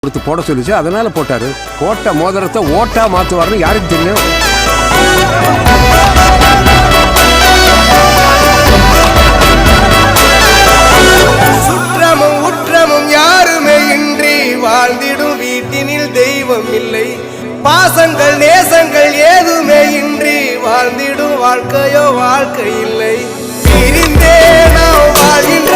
கொடுத்து போட சொல்லிச்சு, அதனால போட்டாரு. போட்ட மோதிரத்தை ஓட்டா மாத்துவாருன்னு யாருக்கு தெரியும்? சுற்றமும் உற்றமும் யாருமே இன்றி வாழ்ந்திடும் வீட்டினில் தெய்வம் இல்லை. பாசங்கள் நேசங்கள் ஏதுமே இன்றி வாழ்ந்திடும் வாழ்க்கையோ வாழ்க்கை இல்லை. பிரிந்தே நாம் வாழ்கின்ற